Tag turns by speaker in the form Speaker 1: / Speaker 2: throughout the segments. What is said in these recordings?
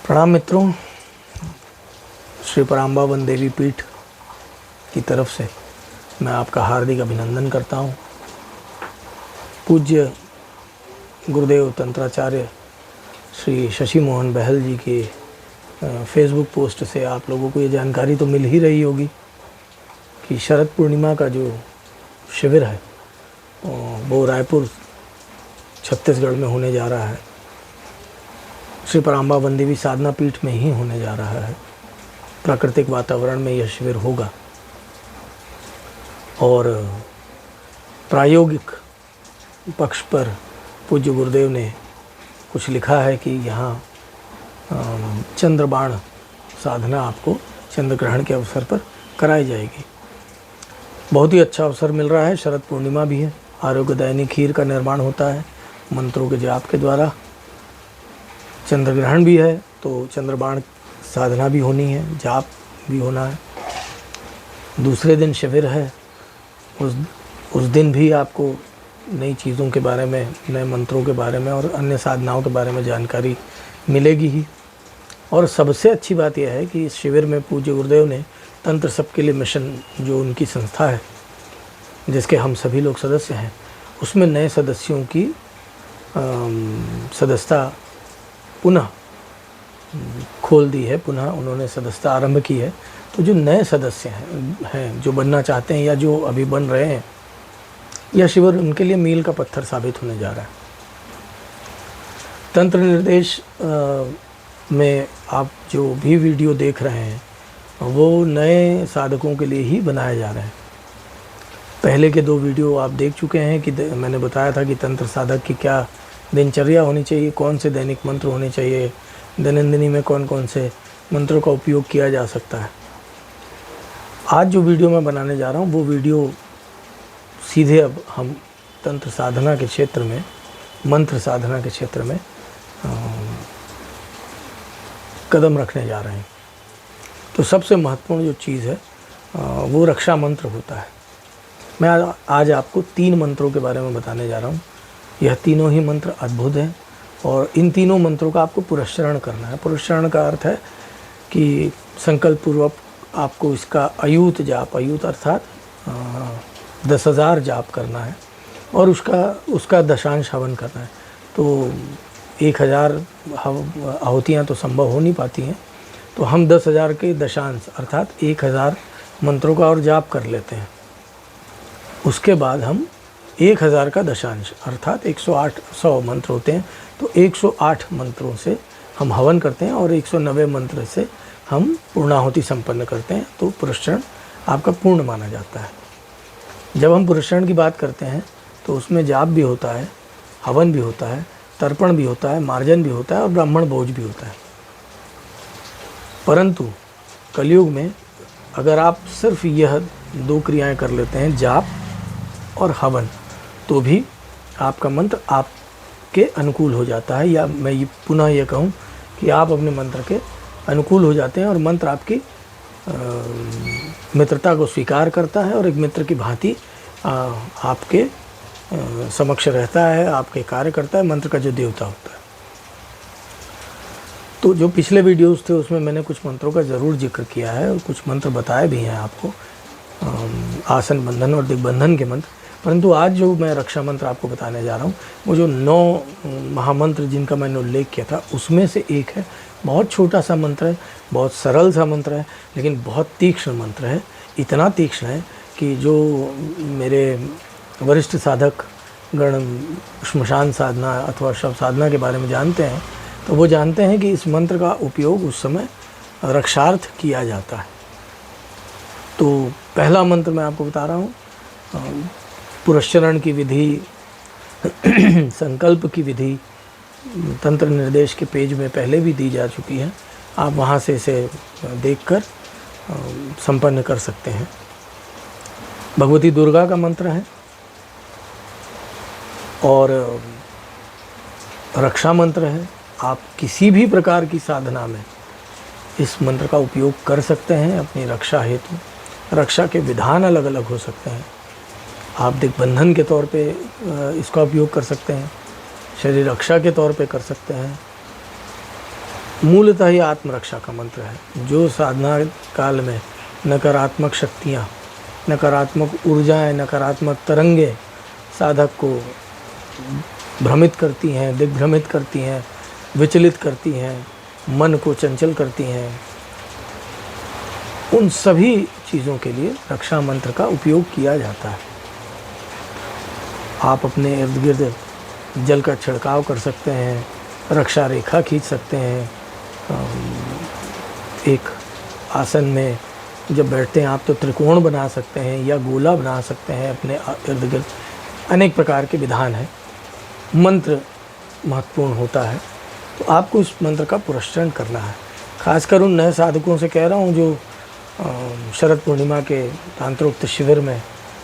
Speaker 1: प्रणाम मित्रों। श्री पराम्बावन देवी पीठ की तरफ से मैं आपका हार्दिक अभिनंदन करता हूँ। पूज्य गुरुदेव तंत्राचार्य श्री शशि मोहन बहल जी के फेसबुक पोस्ट से आप लोगों को ये जानकारी तो मिल ही रही होगी कि शरद पूर्णिमा का जो शिविर है वो रायपुर छत्तीसगढ़ में होने जा रहा है। श्री पराम्बावन देवी साधना पीठ में ही होने जा रहा है। प्राकृतिक वातावरण में यह शिविर होगा और प्रायोगिक पक्ष पर पूज्य गुरुदेव ने कुछ लिखा है कि यहाँ चंद्रबाण साधना आपको चंद्र ग्रहण के अवसर पर कराई जाएगी। बहुत ही अच्छा अवसर मिल रहा है। शरद पूर्णिमा भी है, आरोग्यदायिनी खीर का निर्माण होता है मंत्रों के जाप के द्वारा। चंद्र ग्रहण भी है तो चंद्रबाण साधना भी होनी है, जाप भी होना है। दूसरे दिन शिविर है, उस दिन भी आपको नई चीज़ों के बारे में, नए मंत्रों के बारे में और अन्य साधनाओं के बारे में जानकारी मिलेगी ही। और सबसे अच्छी बात यह है कि इस शिविर में पूज्य गुरुदेव ने तंत्र सबके लिए मिशन, जो उनकी संस्था है जिसके हम सभी लोग सदस्य हैं, उसमें नए सदस्यों की सदस्यता पुनः खोल दी है। पुनः उन्होंने सदस्यता आरंभ की है। तो जो नए सदस्य हैं जो बनना चाहते हैं या जो अभी बन रहे हैं, यह शिविर उनके लिए मील का पत्थर साबित होने जा रहा है। तंत्र निर्देश में आप जो भी वीडियो देख रहे हैं वो नए साधकों के लिए ही बनाए जा रहे हैं। पहले के 2 वीडियो आप देख चुके हैं कि मैंने बताया था कि तंत्र साधक की क्या दिनचर्या होनी चाहिए, कौन से दैनिक मंत्र होने चाहिए, दैनंदिनी में कौन कौन से मंत्रों का उपयोग किया जा सकता है। आज जो वीडियो मैं बनाने जा रहा हूँ वो वीडियो सीधे अब हम तंत्र साधना के क्षेत्र में, मंत्र साधना के क्षेत्र में कदम रखने जा रहे हैं। तो सबसे महत्वपूर्ण जो चीज़ है वो रक्षा मंत्र होता है। मैं आज आपको 3 मंत्रों के बारे में बताने जा रहा हूँ। यह तीनों ही मंत्र अद्भुत हैं और इन तीनों मंत्रों का आपको पुरस्चरण करना है। पुरस्चरण का अर्थ है कि संकल्प पूर्वक आपको इसका अयूत जाप, अयूत अर्थात 10,000 जाप करना है और उसका दशांश हवन करना है। तो 1,000 आहुतियाँ तो संभव हो नहीं पाती हैं, तो हम 10,000 के दशांश अर्थात 1,000 मंत्रों का और जाप कर लेते हैं। उसके बाद हम 1,000 का दशांश अर्थात 100 मंत्र होते हैं, तो 108 मंत्रों से हम हवन करते हैं और 190 मंत्र से हम पूर्णाहुति संपन्न करते हैं। तो पुरस्चरण आपका पूर्ण माना जाता है। जब हम पुरस्चरण की बात करते हैं तो उसमें जाप भी होता है, हवन भी होता है, तर्पण भी होता है, मार्जन भी होता है और ब्राह्मण भोज भी होता है। परंतु कलयुग में अगर आप सिर्फ यह 2 क्रियाएं कर लेते हैं, जाप और हवन, तो भी आपका मंत्र आपके अनुकूल हो जाता है। या मैं ये पुनः ये कहूँ कि आप अपने मंत्र के अनुकूल हो जाते हैं और मंत्र आपकी मित्रता को स्वीकार करता है और एक मित्र की भांति आपके समक्ष रहता है, आपके कार्य करता है, मंत्र का जो देवता होता है। तो जो पिछले वीडियोस थे उसमें मैंने कुछ मंत्रों का ज़रूर जिक्र किया है और कुछ मंत्र बताए भी हैं आपको, आसन बंधन और दिग्बंधन के मंत्र। परंतु आज जो मैं रक्षा मंत्र आपको बताने जा रहा हूँ वो जो 9 महामंत्र जिनका मैंने उल्लेख किया था उसमें से एक है। बहुत छोटा सा मंत्र है, बहुत सरल सा मंत्र है, लेकिन बहुत तीक्ष्ण मंत्र है। इतना तीक्ष्ण है कि जो मेरे वरिष्ठ साधक गण श्मशान साधना अथवा शव साधना के बारे में जानते हैं तो वो जानते हैं कि इस मंत्र का उपयोग उस समय रक्षार्थ किया जाता है। तो पहला मंत्र मैं आपको बता रहा हूँ। पुरस्चरण की विधि, संकल्प की विधि तंत्र निर्देश के पेज में पहले भी दी जा चुकी है। आप वहाँ से इसे देखकर संपन्न कर सकते हैं। भगवती दुर्गा का मंत्र है और रक्षा मंत्र है। आप किसी भी प्रकार की साधना में इस मंत्र का उपयोग कर सकते हैं अपनी रक्षा हेतु। रक्षा के विधान अलग अलग हो सकते हैं। आप दिग्बंधन के तौर पे इसका उपयोग कर सकते हैं, शरीर रक्षा के तौर पे कर सकते हैं, मूलतः ही आत्मरक्षा का मंत्र है। जो साधना काल में नकारात्मक शक्तियाँ, नकारात्मक ऊर्जाएं, नकारात्मक तरंगे साधक को भ्रमित करती हैं, दिग्भ्रमित करती हैं, विचलित करती हैं, मन को चंचल करती हैं, उन सभी चीज़ों के लिए रक्षा मंत्र का उपयोग किया जाता है। आप अपने इर्द गिर्द जल का छिड़काव कर सकते हैं, रक्षा रेखा खींच सकते हैं। एक आसन में जब बैठते हैं आप तो त्रिकोण बना सकते हैं या गोला बना सकते हैं अपने इर्द गिर्द। अनेक प्रकार के विधान हैं। मंत्र महत्वपूर्ण होता है, तो आपको इस मंत्र का पुरस्चरण करना है। खासकर उन नए साधकों से कह रहा हूँ जो शरद पूर्णिमा के तांत्रोक्त शिविर में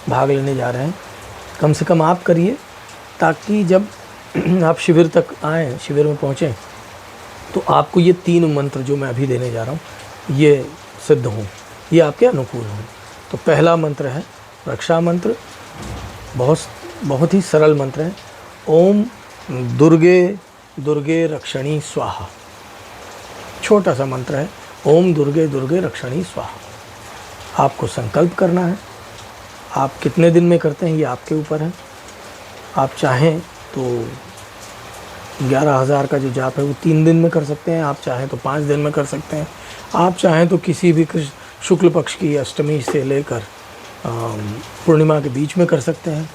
Speaker 1: भाग लेने जा रहे हैं। कम से कम आप करिए, ताकि जब आप शिविर तक आएँ, शिविर में पहुँचें, तो आपको ये 3 मंत्र जो मैं अभी देने जा रहा हूँ ये सिद्ध हों, ये आपके अनुकूल हों। तो पहला मंत्र है रक्षा मंत्र। बहुत ही सरल मंत्र है। ओम दुर्गे दुर्गे रक्षणी स्वाहा। छोटा सा मंत्र है। ओम दुर्गे दुर्गे रक्षणी स्वाहा। आपको संकल्प करना है। आप कितने दिन में करते हैं ये आपके ऊपर है। आप चाहें तो 11,000 का जो जाप है वो 3 दिन में कर सकते हैं। आप चाहें तो 5 दिन में कर सकते हैं। आप चाहें तो किसी भी शुक्ल पक्ष की अष्टमी से लेकर पूर्णिमा के बीच में कर सकते हैं।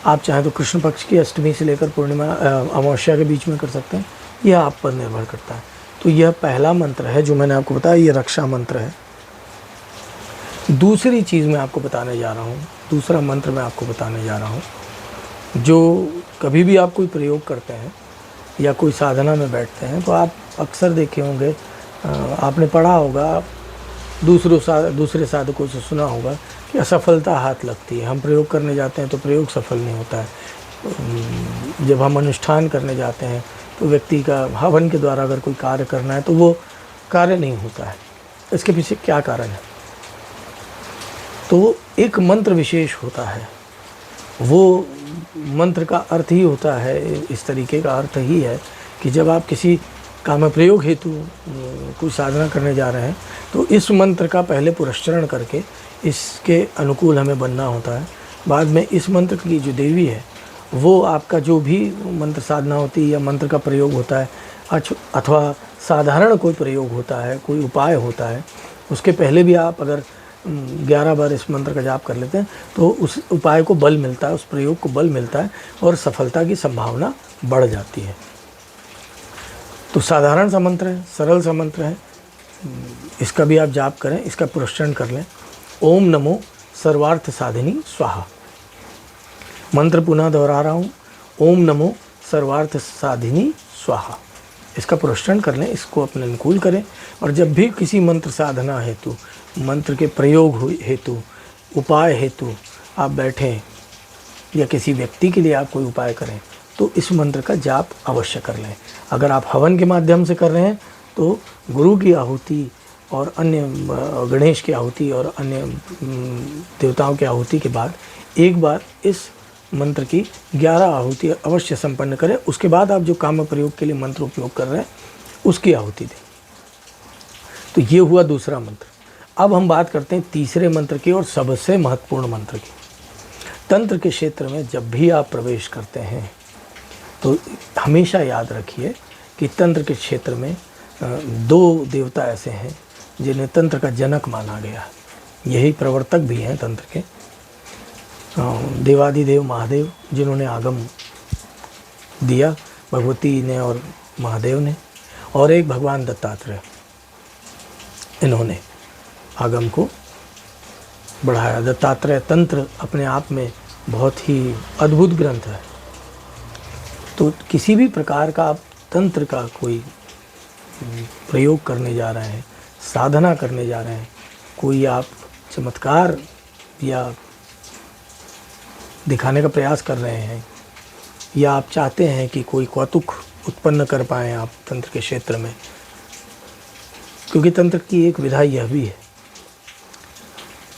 Speaker 1: आप चाहें तो कृष्ण पक्ष की अष्टमी से लेकर पूर्णिमा अमावस्या के बीच में कर सकते हैं। यह आप पर निर्भर करता है। तो यह पहला मंत्र है जो मैंने आपको बताया, ये रक्षा मंत्र है। दूसरी चीज़ मैं आपको बताने जा रहा हूँ, दूसरा मंत्र मैं आपको बताने जा रहा हूँ, जो कभी भी आप कोई प्रयोग करते हैं या कोई साधना में बैठते हैं तो आप अक्सर देखे होंगे, आपने पढ़ा होगा, दूसरे साधकों से सुना होगा कि असफलता हाथ लगती है। हम प्रयोग करने जाते हैं तो प्रयोग सफल नहीं होता है। जब हम अनुष्ठान करने जाते हैं तो व्यक्ति का हवन के द्वारा अगर कोई कार्य करना है तो वो कार्य नहीं होता है। इसके पीछे क्या कारण है? तो एक मंत्र विशेष होता है। वो मंत्र का अर्थ ही होता है, इस तरीके का अर्थ ही है कि जब आप किसी काम प्रयोग हेतु कोई साधना करने जा रहे हैं तो इस मंत्र का पहले पुरस्चरण करके इसके अनुकूल हमें बनना होता है। बाद में इस मंत्र की जो देवी है वो आपका जो भी मंत्र साधना होती है या मंत्र का प्रयोग होता है अथवा साधारण कोई प्रयोग होता है, कोई उपाय होता है, उसके पहले भी आप अगर 11 बार इस मंत्र का जाप कर लेते हैं तो उस उपाय को बल मिलता है, उस प्रयोग को बल मिलता है और सफलता की संभावना बढ़ जाती है। तो साधारण सा मंत्र है, सरल सा मंत्र है, इसका भी आप जाप करें, इसका पुरस्चरण कर लें। ओम नमो सर्वार्थ साधिनी स्वाहा। मंत्र पुनः दोहरा रहा हूँ, ओम नमो सर्वार्थ साधिनी स्वाहा। इसका पुरस्चरण कर लें, इसको अपने अनुकूल करें। और जब भी किसी मंत्र साधना हेतु, मंत्र के प्रयोग हेतु, उपाय हेतु आप बैठें या किसी व्यक्ति के लिए आप कोई उपाय करें तो इस मंत्र का जाप अवश्य कर लें। अगर आप हवन के माध्यम से कर रहे हैं तो गुरु की आहुति और अन्य गणेश की आहुति और अन्य देवताओं की आहुति के बाद एक बार इस मंत्र की 11 आहुति अवश्य संपन्न करें। उसके बाद आप जो काम प्रयोग के लिए मंत्र उपयोग कर रहे हैं उसकी आहुति दें। तो ये हुआ दूसरा मंत्र। अब हम बात करते हैं तीसरे मंत्र की और सबसे महत्वपूर्ण मंत्र की। तंत्र के क्षेत्र में जब भी आप प्रवेश करते हैं तो हमेशा याद रखिए कि तंत्र के क्षेत्र में 2 देवता ऐसे हैं जिन्हें तंत्र का जनक माना गया है। यही प्रवर्तक भी हैं तंत्र के, देवादिदेव महादेव जिन्होंने आगम दिया, भगवती ने और महादेव ने, और एक भगवान दत्तात्रेय, इन्होंने आगम को बढ़ाया। दत्तात्रेय तंत्र अपने आप में बहुत ही अद्भुत ग्रंथ है। तो किसी भी प्रकार का आप तंत्र का कोई प्रयोग करने जा रहे हैं, साधना करने जा रहे हैं, कोई आप चमत्कार या दिखाने का प्रयास कर रहे हैं, या आप चाहते हैं कि कोई कौतुक उत्पन्न कर पाएँ आप तंत्र के क्षेत्र में, क्योंकि तंत्र की एक विधा यह भी है,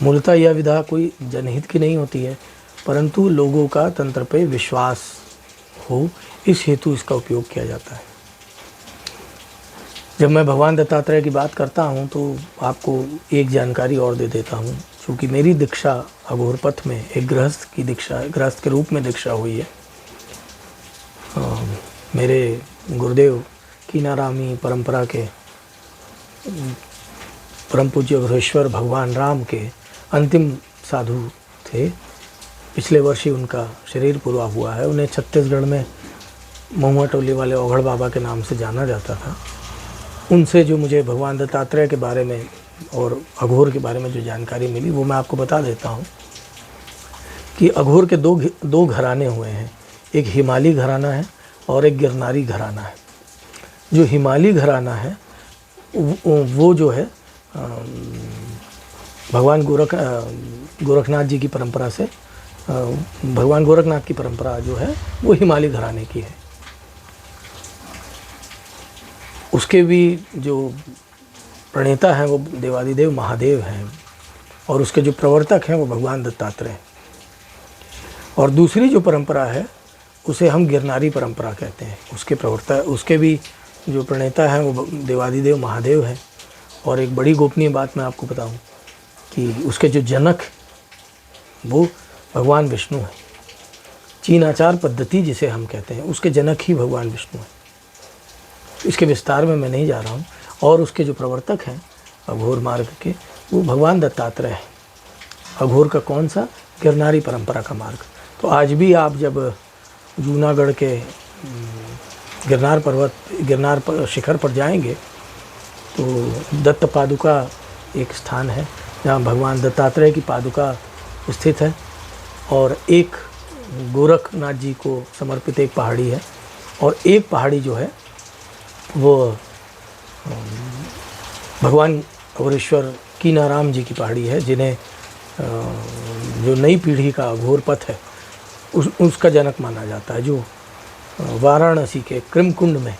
Speaker 1: मूलतः यह विधा कोई जनहित की नहीं होती है, परंतु लोगों का तंत्र पे विश्वास हो इस हेतु इसका उपयोग किया जाता है। जब मैं भगवान दत्तात्रेय की बात करता हूँ तो आपको एक जानकारी और दे देता हूँ। क्योंकि मेरी दीक्षा अघोर पथ में एक गृहस्थ की दीक्षा, गृहस्थ के रूप में दीक्षा हुई है। मेरे गुरुदेव कीनारामी परंपरा के परम पूज्य अघोरेश्वर भगवान राम के अंतिम साधु थे। पिछले वर्ष ही उनका शरीर पूरा हुआ है। उन्हें छत्तीसगढ़ में महुआ टोली वाले ओघड़ बाबा के नाम से जाना जाता था। उनसे जो मुझे भगवान दत्तात्रेय के बारे में और अघोर के बारे में जो जानकारी मिली वो मैं आपको बता देता हूँ कि अघोर के दो घराने हुए हैं। एक हिमालय घराना है और एक गिरनारी घराना है। जो हिमालय घराना है वो जो है भगवान गोरखनाथ जी की परंपरा से, भगवान गोरखनाथ की परंपरा जो है वो हिमालय घराने की है। उसके भी जो प्रणेता हैं वो देवादिदेव महादेव हैं और उसके जो प्रवर्तक हैं वो भगवान दत्तात्रेय। और दूसरी जो परंपरा है उसे हम गिरनारी परंपरा कहते हैं। उसके प्रवर्तक, उसके भी जो प्रणेता हैं वो देवादिदेव महादेव हैं। और एक बड़ी गोपनीय बात मैं आपको बताऊं कि उसके जो जनक वो भगवान विष्णु हैं। चीन आचार पद्धति जिसे हम कहते हैं उसके जनक ही भगवान विष्णु हैं। इसके विस्तार में मैं नहीं जा रहा हूँ। और उसके जो प्रवर्तक हैं अघोर मार्ग के वो भगवान दत्तात्रेय हैं। अघोर का कौन सा? गिरनारी परंपरा का मार्ग। तो आज भी आप जब जूनागढ़ के गिरनार शिखर पर जाएंगे तो दत्त पादुका एक स्थान है जहाँ भगवान दत्तात्रेय की पादुका स्थित है। और एक गोरखनाथ जी को समर्पित एक पहाड़ी है। और एक पहाड़ी जो है वो भगवान अघोरेश्वर कीनाराम जी की पहाड़ी है, जिन्हें जो नई पीढ़ी का अघोर पथ है उसका जनक माना जाता है। जो वाराणसी के कृमकुंड में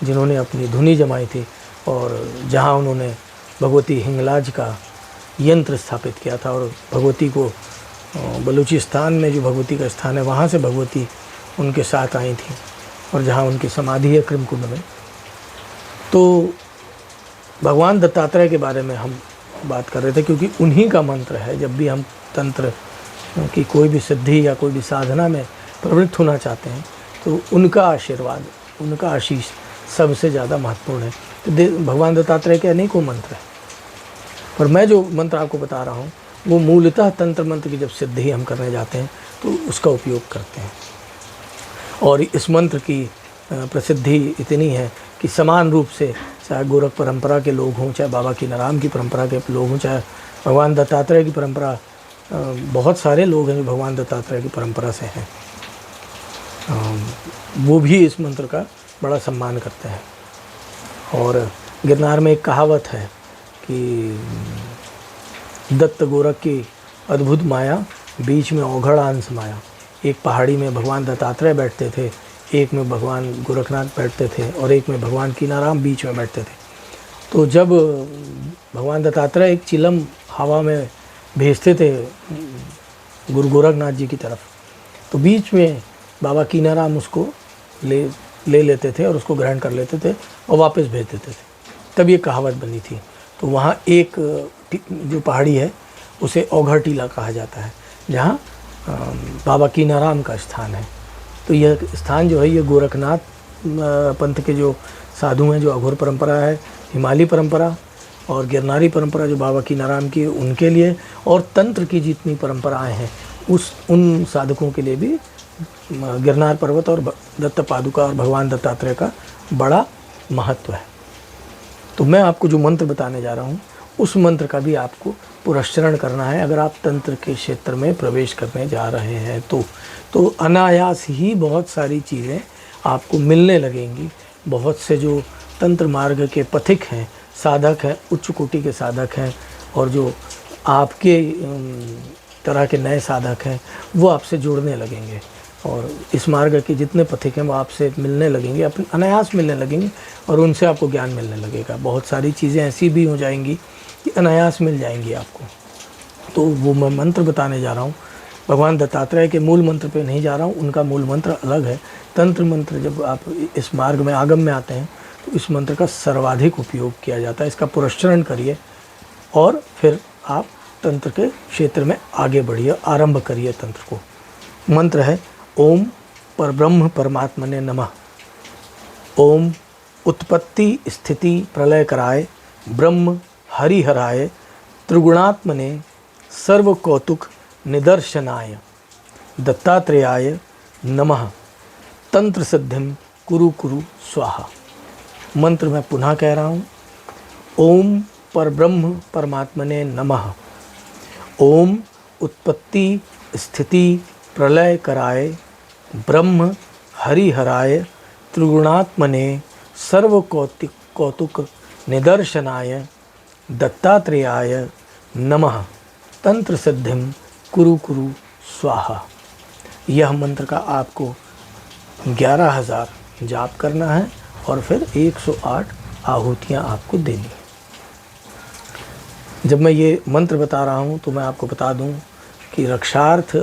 Speaker 1: जिन्होंने अपनी धुनी जमाई थी और जहाँ उन्होंने भगवती हिंगलाज का यंत्र स्थापित किया था। और भगवती को बलूचिस्तान में जो भगवती का स्थान है वहाँ से भगवती उनके साथ आई थी और जहाँ उनकी समाधि है कृमकुंड में। तो भगवान दत्तात्रेय के बारे में हम बात कर रहे थे क्योंकि उन्हीं का मंत्र है। जब भी हम तंत्र की कोई भी सिद्धि या कोई भी साधना में प्रवृत्त होना चाहते हैं तो उनका आशीर्वाद, उनका आशीष सबसे ज़्यादा महत्वपूर्ण है। तो भगवान दत्तात्रेय के अनेकों मंत्र हैं, पर मैं जो मंत्र आपको बता रहा हूँ वो मूलतः तंत्र मंत्र की जब सिद्धि हम करने जाते हैं तो उसका उपयोग करते हैं। और इस मंत्र की प्रसिद्धि इतनी है कि समान रूप से चाहे गोरख परंपरा के लोग हों, चाहे बाबा कीनाराम की परंपरा के लोग हों, चाहे भगवान दत्तात्रेय की परंपरा, बहुत सारे लोग हैं जो भगवान दत्तात्रेय की परंपरा से हैं, वो भी इस मंत्र का बड़ा सम्मान करते हैं। और गिरनार में एक कहावत है कि दत्त गोरख की अद्भुत माया, बीच में औघड़ आन समाया। एक पहाड़ी में भगवान दत्तात्रेय बैठते थे, एक में भगवान गोरखनाथ बैठते थे और एक में भगवान कीनाराम बीच में बैठते थे। तो जब भगवान दत्तात्रेय एक चिलम हवा में भेजते थे गुरु गोरखनाथ जी की तरफ, तो बीच में बाबा कीनाराम उसको ले लेते थे और उसको ग्रहण कर लेते थे और वापस भेज देते थे। तब ये कहावत बनी थी। तो वहाँ एक जो पहाड़ी है उसे औघड़ टीला कहा जाता है, जहाँ बाबा कीनाराम का स्थान है। तो यह स्थान जो है ये गोरखनाथ पंथ के जो साधु हैं, जो अघोर परंपरा है, हिमालय परंपरा और गिरनारी परंपरा जो बाबा कीनाराम की, उनके लिए, और तंत्र की जितनी परंपराएं हैं उन साधकों के लिए भी गिरनार पर्वत और दत्त पादुका और भगवान दत्तात्रेय का बड़ा महत्व है। तो मैं आपको जो मंत्र बताने जा रहा हूँ उस मंत्र का भी आपको पुरस्चरण करना है अगर आप तंत्र के क्षेत्र में प्रवेश करने जा रहे हैं तो अनायास ही बहुत सारी चीज़ें आपको मिलने लगेंगी। बहुत से जो तंत्र मार्ग के पथिक हैं, साधक हैं, उच्च कोटि के साधक हैं और जो आपके तरह के नए साधक हैं वो आपसे जुड़ने लगेंगे और इस मार्ग के जितने पथिक हैं वो आपसे मिलने लगेंगे, अपने अनायास मिलने लगेंगे और उनसे आपको ज्ञान मिलने लगेगा। बहुत सारी चीज़ें ऐसी भी हो जाएंगी कि अनायास मिल जाएंगी आपको। तो वो मैं मंत्र बताने जा रहा हूँ, भगवान दत्तात्रेय के मूल मंत्र पे नहीं जा रहा हूँ, उनका मूल मंत्र अलग है। तंत्र मंत्र जब आप इस मार्ग में आगम में आते हैं तो इस मंत्र का सर्वाधिक उपयोग किया जाता है। इसका पुरस्चरण करिए और फिर आप तंत्र के क्षेत्र में आगे बढ़िए, आरंभ करिए तंत्र को। मंत्र है ओम परब्रह्म परमात्मने नमः। ओम उत्पत्ति स्थिति प्रलय कराय ब्रह्म हरिहराय त्रिगुणात्मने सर्व कौतुक निदर्शनाय दत्तात्रेयाय नमः। तंत्र सिद्धिम कुरु कुरु स्वाहा। मंत्र मैं पुनः कह रहा हूँ। ओम परब्रह्म परमात्मने नमः। ओम उत्पत्ति स्थिति प्रलय कराय ब्रह्म हरिहराय त्रिगुणात्मने सर्व कौतुक निदर्शनाय दत्तात्रेयाय नमः। तंत्र सिद्धिम कुरु कुरु स्वाहा। यह मंत्र का आपको 11,000 जाप करना है और फिर 108 आहुतियाँ आपको देनी है। जब मैं ये मंत्र बता रहा हूँ तो मैं आपको बता दूँ कि रक्षार्थ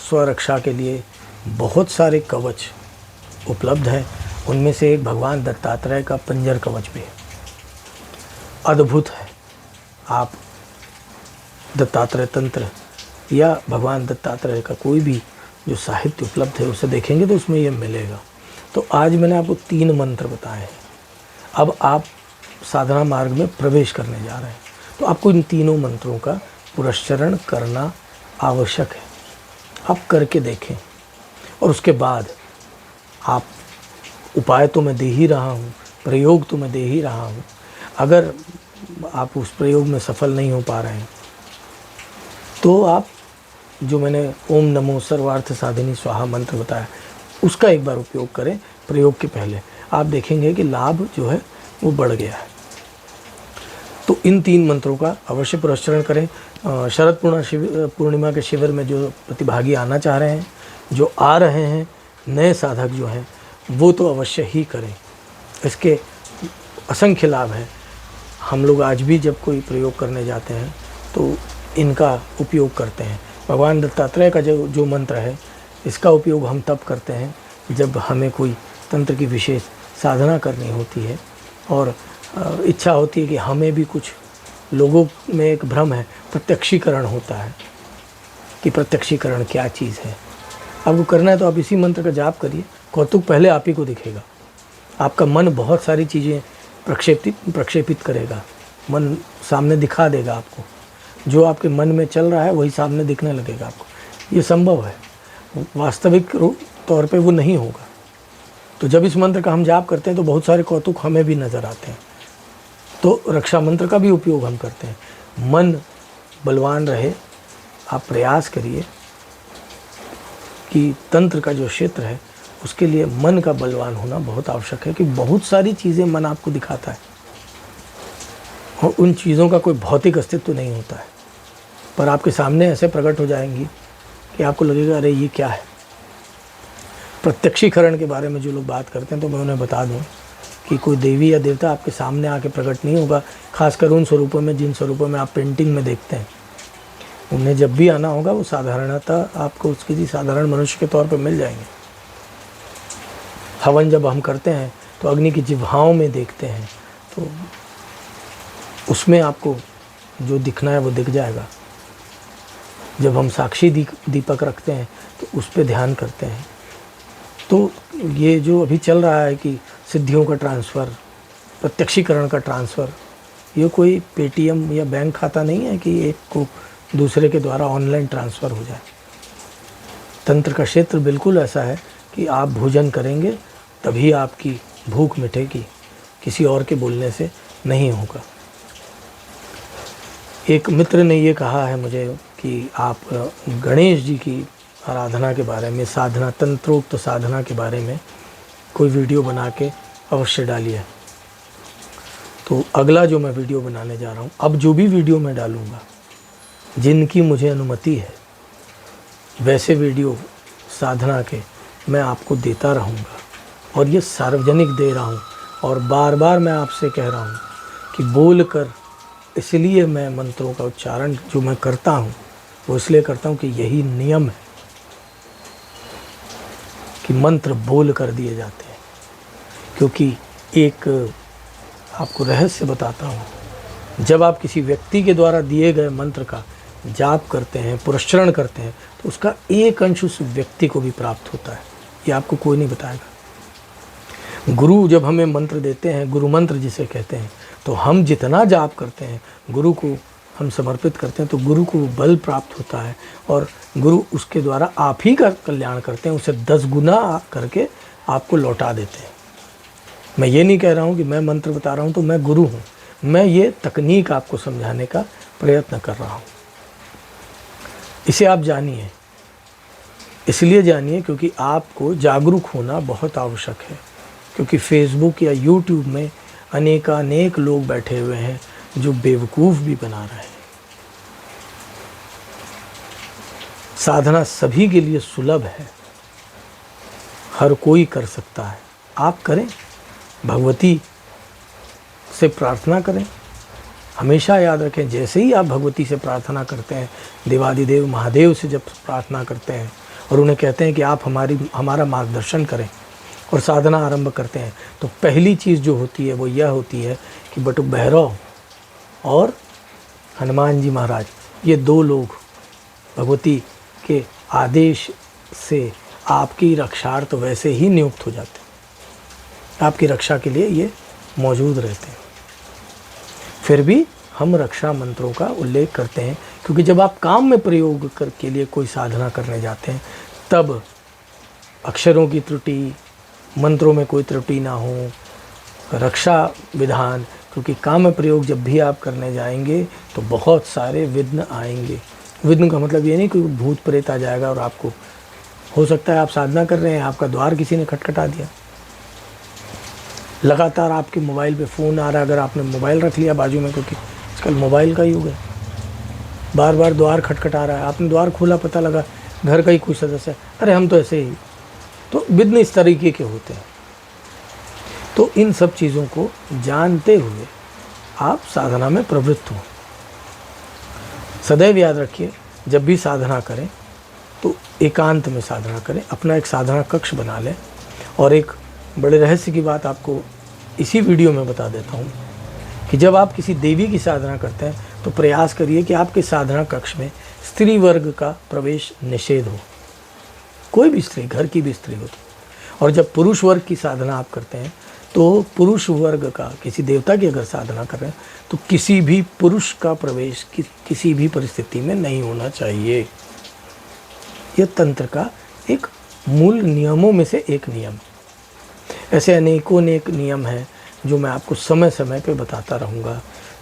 Speaker 1: स्वरक्षा के लिए बहुत सारे कवच उपलब्ध हैं। उनमें से एक भगवान दत्तात्रेय का पंजर कवच भी है, अद्भुत है। आप दत्तात्रेय तंत्र या भगवान दत्तात्रेय का कोई भी जो साहित्य उपलब्ध है उसे देखेंगे तो उसमें यह मिलेगा। तो आज मैंने आपको 3 मंत्र बताए हैं। अब आप साधना मार्ग में प्रवेश करने जा रहे हैं तो आपको इन तीनों मंत्रों का पुरस्चरण करना आवश्यक है। आप करके देखें और उसके बाद आप, उपाय तो मैं दे ही रहा हूँ, प्रयोग तो मैं दे ही रहा हूँ। अगर आप उस प्रयोग में सफल नहीं हो पा रहे हैं तो आप जो मैंने ओम नमो सर्वार्थ साधिनी स्वाहा मंत्र बताया उसका एक बार उपयोग करें प्रयोग के पहले। आप देखेंगे कि लाभ जो है वो बढ़ गया है। तो इन 3 मंत्रों का अवश्य पुरस्चरण करें। शरद पूर्णिमा के शिविर में जो प्रतिभागी आना चाह रहे हैं, जो आ रहे हैं, नए साधक जो हैं, वो तो अवश्य ही करें। इसके असंख्य लाभ हैं। हम लोग आज भी जब कोई प्रयोग करने जाते हैं तो इनका उपयोग करते हैं। भगवान दत्तात्रेय का जो मंत्र है, इसका उपयोग हम तब करते हैं जब हमें कोई तंत्र की विशेष साधना करनी होती है और इच्छा होती है कि हमें भी कुछ, लोगों में एक भ्रम है, प्रत्यक्षीकरण होता है कि प्रत्यक्षीकरण क्या चीज़ है। आपको करना है तो आप इसी मंत्र का जाप करिए, कौतुक पहले आप ही को दिखेगा। आपका मन बहुत सारी चीज़ें प्रक्षेपित करेगा, मन सामने दिखा देगा आपको। जो आपके मन में चल रहा है वही सामने दिखने लगेगा आपको। ये संभव है, वास्तविक तौर पे वो नहीं होगा। तो जब इस मंत्र का हम जाप करते हैं तो बहुत सारे कौतुक हमें भी नज़र आते हैं। तो रक्षा मंत्र का भी उपयोग हम करते हैं। मन बलवान रहे, आप प्रयास करिए कि तंत्र का जो क्षेत्र है उसके लिए मन का बलवान होना बहुत आवश्यक है। कि बहुत सारी चीज़ें मन आपको दिखाता है और उन चीज़ों का कोई भौतिक अस्तित्व नहीं होता है, पर आपके सामने ऐसे प्रकट हो जाएंगी कि आपको लगेगा अरे ये क्या है। प्रत्यक्षीकरण के बारे में जो लोग बात करते हैं तो मैं उन्हें बता दूं कि कोई देवी या देवता आपके सामने आके प्रकट नहीं होगा। खासकर उन स्वरूपों में जिन स्वरूपों में आप पेंटिंग में देखते हैं, उन्हें जब भी आना होगा वो साधारणतः आपको उसकी जी साधारण मनुष्य के तौर पर मिल जाएंगे। हवन जब हम करते हैं तो अग्नि की जिह्वाओं में देखते हैं तो उसमें आपको जो दिखना है वो दिख जाएगा। जब हम साक्षी दीपक रखते हैं तो उस पर ध्यान करते हैं। तो ये जो अभी चल रहा है कि सिद्धियों का ट्रांसफ़र, प्रत्यक्षीकरण का ट्रांसफ़र, ये कोई पेटीएम या बैंक खाता नहीं है कि एक को दूसरे के द्वारा ऑनलाइन ट्रांसफ़र हो जाए। तंत्र का क्षेत्र बिल्कुल ऐसा है कि आप भोजन करेंगे तभी आपकी भूख मिटेगी, किसी और के बोलने से नहीं होगा। एक मित्र ने ये कहा है मुझे कि आप गणेश जी की आराधना के बारे में, साधना, तंत्रोक्त साधना के बारे में कोई वीडियो बना के अवश्य डालिए। तो अगला जो मैं वीडियो बनाने जा रहा हूँ, अब जो भी वीडियो मैं डालूँगा, जिनकी मुझे अनुमति है वैसे वीडियो साधना के मैं आपको देता रहूँगा और ये सार्वजनिक दे रहा हूँ। और बार बार मैं आपसे कह रहा हूँ कि बोल कर, इसलिए मैं मंत्रों का उच्चारण जो मैं करता हूँ वो इसलिए करता हूँ कि यही नियम है कि मंत्र बोल कर दिए जाते हैं। क्योंकि एक आपको रहस्य बताता हूँ। जब आप किसी व्यक्ति के द्वारा दिए गए मंत्र का जाप करते हैं, पुरस्चरण करते हैं, तो उसका एक अंश उस व्यक्ति को भी प्राप्त होता है। ये आपको कोई नहीं बताएगा। गुरु जब हमें मंत्र देते हैं, गुरु मंत्र जिसे कहते हैं, तो हम जितना जाप करते हैं, गुरु को हम समर्पित करते हैं, तो गुरु को बल प्राप्त होता है और गुरु उसके द्वारा आप ही का कल्याण करते हैं, उसे 10 गुना करके आपको लौटा देते हैं। मैं ये नहीं कह रहा हूँ कि मैं मंत्र बता रहा हूँ तो मैं गुरु हूँ, मैं ये तकनीक आपको समझाने का प्रयत्न कर रहा हूँ। इसे आप जानिए, इसलिए जानिए क्योंकि आपको जागरूक होना बहुत आवश्यक है। क्योंकि फेसबुक या यूट्यूब में अनेक लोग बैठे हुए हैं जो बेवकूफ़ भी बना रहे हैं। साधना सभी के लिए सुलभ है, हर कोई कर सकता है। आप करें, भगवती से प्रार्थना करें। हमेशा याद रखें, जैसे ही आप भगवती से प्रार्थना करते हैं, देवादिदेव महादेव से जब प्रार्थना करते हैं और उन्हें कहते हैं कि आप हमारा मार्गदर्शन करें और साधना आरंभ करते हैं, तो पहली चीज़ जो होती है वो यह होती है कि बटुक भैरव और हनुमान जी महाराज, ये 2 लोग भगवती के आदेश से आपकी रक्षार्थ वैसे ही नियुक्त हो जाते हैं, आपकी रक्षा के लिए ये मौजूद रहते हैं। फिर भी हम रक्षा मंत्रों का उल्लेख करते हैं, क्योंकि जब आप काम में प्रयोग के लिए कोई साधना करने जाते हैं, तब अक्षरों की त्रुटि, मंत्रों में कोई त्रुटि ना हो, रक्षा विधान, क्योंकि काम में प्रयोग जब भी आप करने जाएंगे तो बहुत सारे विघ्न आएंगे। विघ्न का मतलब ये नहीं कि भूत प्रेत आ जाएगा और आपको, हो सकता है आप साधना कर रहे हैं, आपका द्वार किसी ने खटखटा दिया, लगातार आपके मोबाइल पे फ़ोन आ रहा है, अगर आपने मोबाइल रख लिया बाजू में, क्योंकि आजकल मोबाइल का युग है, बार बार द्वार खटखटा रहा है, आपने द्वार खोला, पता लगा घर का ही कोई सदस्य है, अरे हम तो ऐसे ही, तो विघ्न इस तरीके के होते हैं। तो इन सब चीज़ों को जानते हुए आप साधना में प्रवृत्त हो। सदैव याद रखिए, जब भी साधना करें तो एकांत में साधना करें, अपना एक साधना कक्ष बना लें। और एक बड़े रहस्य की बात आपको इसी वीडियो में बता देता हूँ कि जब आप किसी देवी की साधना करते हैं तो प्रयास करिए कि आपके साधना कक्ष में स्त्री वर्ग का प्रवेश निषेध हो, कोई भी स्त्री, घर की भी स्त्री हो। और जब पुरुष वर्ग की साधना आप करते हैं तो पुरुष वर्ग का, किसी देवता की अगर साधना कर रहे हैं तो किसी भी पुरुष का प्रवेश किसी भी परिस्थिति में नहीं होना चाहिए। यह तंत्र का एक मूल नियमों में से एक नियम। ऐसे अनेकों नियम हैं जो मैं आपको समय समय पे बताता रहूँगा।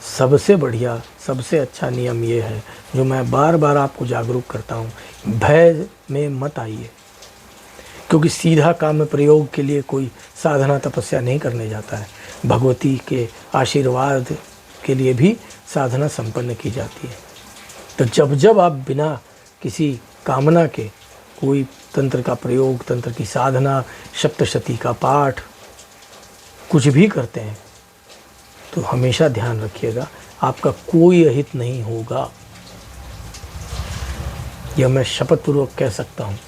Speaker 1: सबसे बढ़िया, सबसे अच्छा नियम ये है जो मैं बार बार आपको जागरूक करता हूँ, भय में मत आइए। क्योंकि सीधा काम में प्रयोग के लिए कोई साधना तपस्या नहीं करने जाता है, भगवती के आशीर्वाद के लिए भी साधना संपन्न की जाती है। तो जब आप बिना किसी कामना के कोई तंत्र का प्रयोग, तंत्र की साधना, सप्तशती का पाठ कुछ भी करते हैं तो हमेशा ध्यान रखिएगा, आपका कोई अहित नहीं होगा। यह मैं शपथ पूर्वक कह सकता हूँ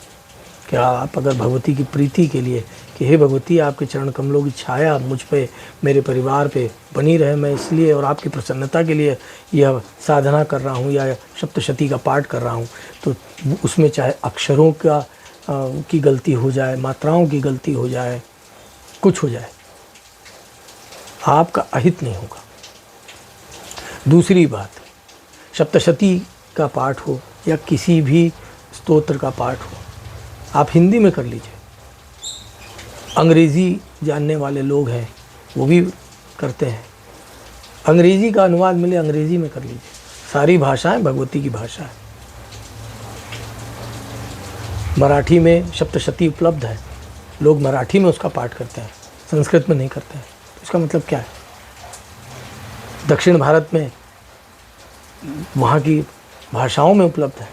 Speaker 1: कि आप अगर भगवती की प्रीति के लिए कि हे भगवती, आपके चरण कमलों की छाया मुझ पे, मेरे परिवार पे बनी रहे, मैं इसलिए और आपकी प्रसन्नता के लिए यह साधना कर रहा हूँ या सप्तशती का पाठ कर रहा हूँ, तो उसमें चाहे अक्षरों की गलती हो जाए, मात्राओं की गलती हो जाए, कुछ हो जाए, आपका अहित नहीं होगा। दूसरी बात, सप्तशती का पाठ हो या किसी भी स्तोत्र का पाठ हो, आप हिंदी में कर लीजिए। अंग्रेज़ी जानने वाले लोग हैं वो भी करते हैं, अंग्रेज़ी का अनुवाद मिले अंग्रेज़ी में कर लीजिए। सारी भाषाएं भगवती की भाषा है। मराठी में सप्तशती उपलब्ध है, लोग मराठी में उसका पाठ करते हैं, संस्कृत में नहीं करते हैं। तो इसका मतलब क्या है? दक्षिण भारत में वहाँ की भाषाओं में उपलब्ध है।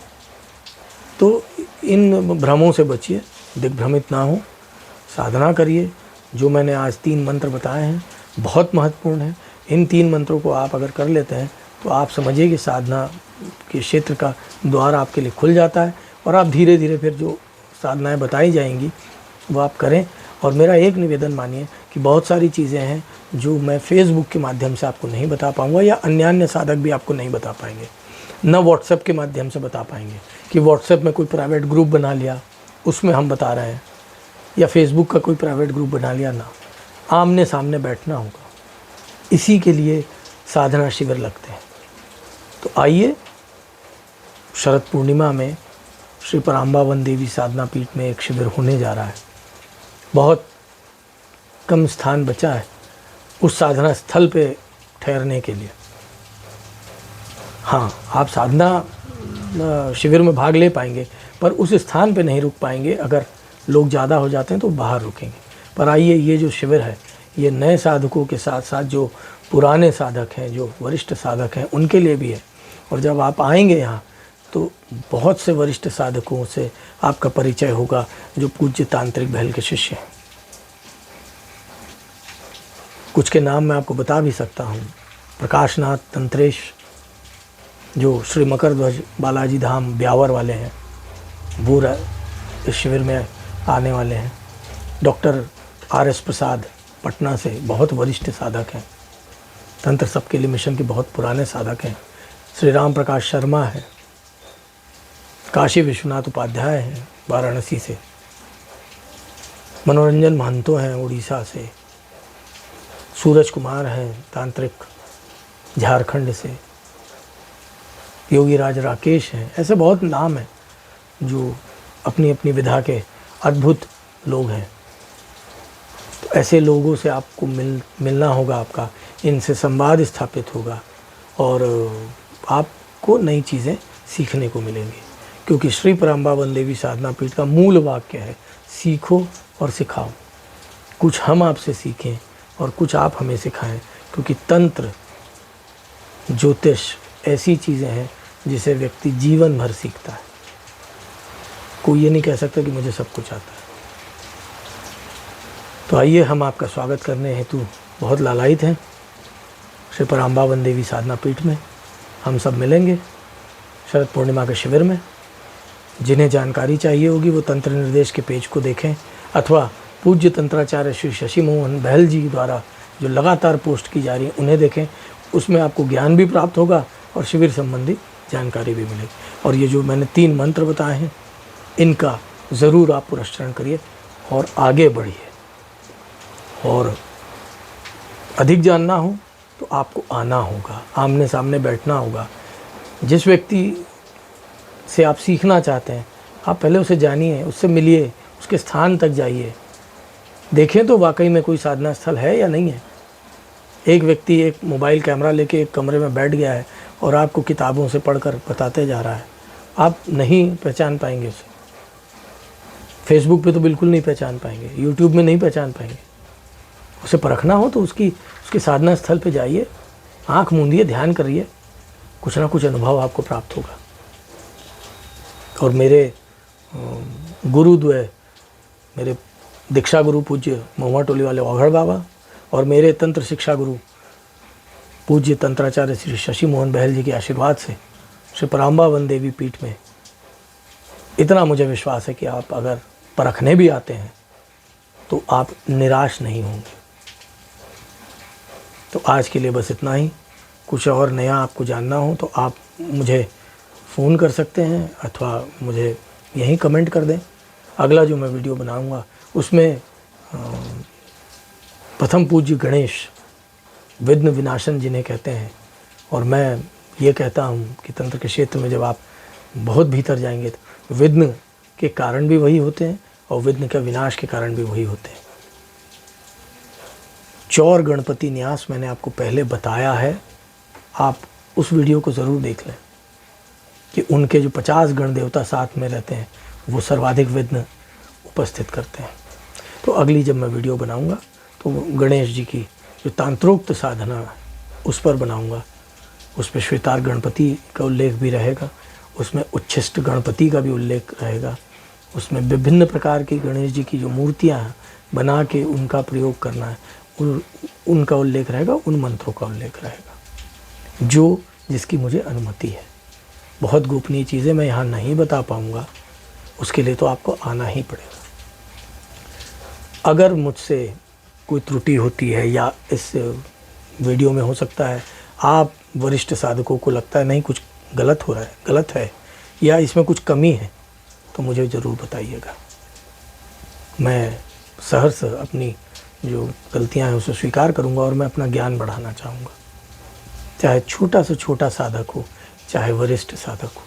Speaker 1: तो इन भ्रमों से बचिए, दिग्भ्रमित ना हो, साधना करिए। जो मैंने आज 3 मंत्र बताए हैं बहुत महत्वपूर्ण हैं। इन 3 मंत्रों को आप अगर कर लेते हैं तो आप समझिए कि साधना के क्षेत्र का द्वार आपके लिए खुल जाता है और आप धीरे धीरे फिर जो साधनाएं बताई जाएंगी वो आप करें और मेरा एक निवेदन मानिए कि बहुत सारी चीज़ें हैं जो मैं फेसबुक के माध्यम से आपको नहीं बता पाऊँगा, या अन्य साधक भी आपको नहीं बता पाएंगे, न व्हाट्सएप के माध्यम से बता पाएंगे कि व्हाट्सएप में कोई प्राइवेट ग्रुप बना लिया उसमें हम बता रहे हैं, या फेसबुक का कोई प्राइवेट ग्रुप बना लिया। ना, आमने सामने बैठना होगा। इसी के लिए साधना शिविर लगते हैं। तो आइए, शरद पूर्णिमा में श्री पराम्बावन देवी साधना पीठ में एक शिविर होने जा रहा है। बहुत कम स्थान बचा है उस साधना स्थल पे ठहरने के लिए। हाँ, आप साधना शिविर में भाग ले पाएंगे, पर उस स्थान पे नहीं रुक पाएंगे। अगर लोग ज़्यादा हो जाते हैं तो बाहर रुकेंगे। पर आइए, ये जो शिविर है ये नए साधकों के साथ साथ जो पुराने साधक हैं, जो वरिष्ठ साधक हैं, उनके लिए भी है। और जब आप आएंगे यहाँ तो बहुत से वरिष्ठ साधकों से आपका परिचय होगा जो पूज्य तांत्रिक बहल के शिष्य हैं। कुछ के नाम मैं आपको बता भी सकता हूँ। प्रकाशनाथ तंत्रेश जो श्री मकर ध्वज बालाजी धाम ब्यावर वाले हैं, वो इस शिविर में आने वाले हैं। डॉक्टर RS प्रसाद पटना से बहुत वरिष्ठ साधक हैं, तंत्र सबके लिए मिशन के बहुत पुराने साधक हैं। श्री राम प्रकाश शर्मा है, काशी विश्वनाथ उपाध्याय हैं वाराणसी से, मनोरंजन महंतो हैं उड़ीसा से, सूरज कुमार हैं तांत्रिक झारखंड से, योगी राज राकेश हैं। ऐसे बहुत नाम हैं जो अपनी अपनी विधा के अद्भुत लोग हैं। तो ऐसे लोगों से आपको मिलना होगा, आपका इनसे संवाद स्थापित होगा और आपको नई चीज़ें सीखने को मिलेंगी। क्योंकि श्री पराम्बावन देवी साधना पीठ का मूल वाक्य है, सीखो और सिखाओ। कुछ हम आपसे सीखें और कुछ आप हमें सिखाएं। क्योंकि तंत्र, ज्योतिष ऐसी चीज़ें हैं जिसे व्यक्ति जीवन भर सीखता है। कोई ये नहीं कह सकता कि मुझे सब कुछ आता है। तो आइए, हम आपका स्वागत करने हेतु बहुत लालायित हैं। श्री पराम्बावन देवी साधना पीठ में हम सब मिलेंगे शरद पूर्णिमा के शिविर में। जिन्हें जानकारी चाहिए होगी वो तंत्र निर्देश के पेज को देखें, अथवा पूज्य तंत्राचार्य श्री शशि मोहन बहल जी द्वारा जो लगातार पोस्ट की जा रही है उन्हें देखें। उसमें आपको ज्ञान भी प्राप्त होगा और शिविर संबंधी जानकारी भी मिलेगी। और ये जो मैंने 3 मंत्र बताए हैं, इनका ज़रूर आप पुरस्चरण करिए और आगे बढ़िए। और अधिक जानना हो तो आपको आना होगा, आमने सामने बैठना होगा। जिस व्यक्ति से आप सीखना चाहते हैं, आप पहले उसे जानिए, उससे मिलिए, उसके स्थान तक जाइए, देखें तो वाकई में कोई साधना स्थल है या नहीं है। एक व्यक्ति एक मोबाइल कैमरा लेके एक कमरे में बैठ गया है और आपको किताबों से पढ़कर बताते जा रहा है, आप नहीं पहचान पाएंगे उसे। फेसबुक पे तो बिल्कुल नहीं पहचान पाएंगे, यूट्यूब में नहीं पहचान पाएंगे। उसे परखना हो तो उसके साधना स्थल पे जाइए, आँख मूंदिए, ध्यान करिए, कुछ ना कुछ अनुभव आपको प्राप्त होगा। और मेरे गुरुद्वय, मेरे दीक्षा गुरु पूज्य महुआ टोली वाले औघड़ बाबा और मेरे तंत्र शिक्षा गुरु पूज्य तंत्राचार्य श्री शशि मोहन बहल जी के आशीर्वाद से श्री पराम्बावन देवी पीठ में इतना मुझे विश्वास है कि आप अगर परखने भी आते हैं तो आप निराश नहीं होंगे। तो आज के लिए बस इतना ही। कुछ और नया आपको जानना हो तो आप मुझे फ़ोन कर सकते हैं अथवा मुझे यहीं कमेंट कर दें। अगला जो मैं वीडियो बनाऊंगा उसमें प्रथम पूज्य गणेश, विघ्न विनाशन जिन्हें कहते हैं, और मैं ये कहता हूँ कि तंत्र के क्षेत्र में जब आप बहुत भीतर जाएंगे तो विघ्न के कारण भी वही होते हैं और विघ्न का विनाश के कारण भी वही होते हैं। चौर गणपति न्यास मैंने आपको पहले बताया है, आप उस वीडियो को ज़रूर देख लें कि उनके जो 50 गण देवता साथ में रहते हैं वो सर्वाधिक विघ्न उपस्थित करते हैं। तो अगली जब मैं वीडियो बनाऊंगा तो गणेश जी की जो तांत्रोक्त साधना है उस पर बनाऊंगा। उस पर श्वेतार गणपति का उल्लेख भी रहेगा, उसमें उच्छिष्ट गणपति का भी उल्लेख रहेगा, उसमें विभिन्न प्रकार की गणेश जी की जो मूर्तियां हैं बना के उनका प्रयोग करना है उनका उल्लेख रहेगा, उन मंत्रों का उल्लेख रहेगा जो जिसकी मुझे अनुमति है। बहुत गोपनीय चीज़ें मैं यहाँ नहीं बता पाऊँगा, उसके लिए तो आपको आना ही पड़ेगा। अगर मुझसे कोई त्रुटि होती है या इस वीडियो में हो सकता है आप वरिष्ठ साधकों को लगता है नहीं कुछ गलत हो रहा है, गलत है या इसमें कुछ कमी है, तो मुझे ज़रूर बताइएगा। मैं सहर्ष अपनी जो गलतियां हैं उसे स्वीकार करूंगा और मैं अपना ज्ञान बढ़ाना चाहूँगा। चाहे छोटा से छोटा साधक हो, चाहे वरिष्ठ साधक हो,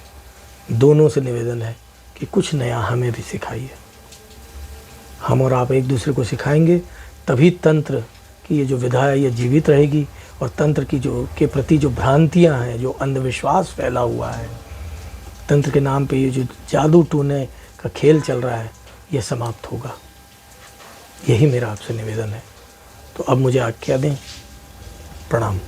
Speaker 1: दोनों से निवेदन है कि कुछ नया हमें भी सिखाइए। हम और आप एक दूसरे को सिखाएंगे तभी तंत्र की ये जो विधा है ये जीवित रहेगी और तंत्र की के प्रति जो भ्रांतियां हैं, जो अंधविश्वास फैला हुआ है, तंत्र के नाम पे ये जो जादू टूने का खेल चल रहा है, ये समाप्त होगा। यही मेरा आपसे निवेदन है। तो अब मुझे आज्ञा दें। प्रणाम।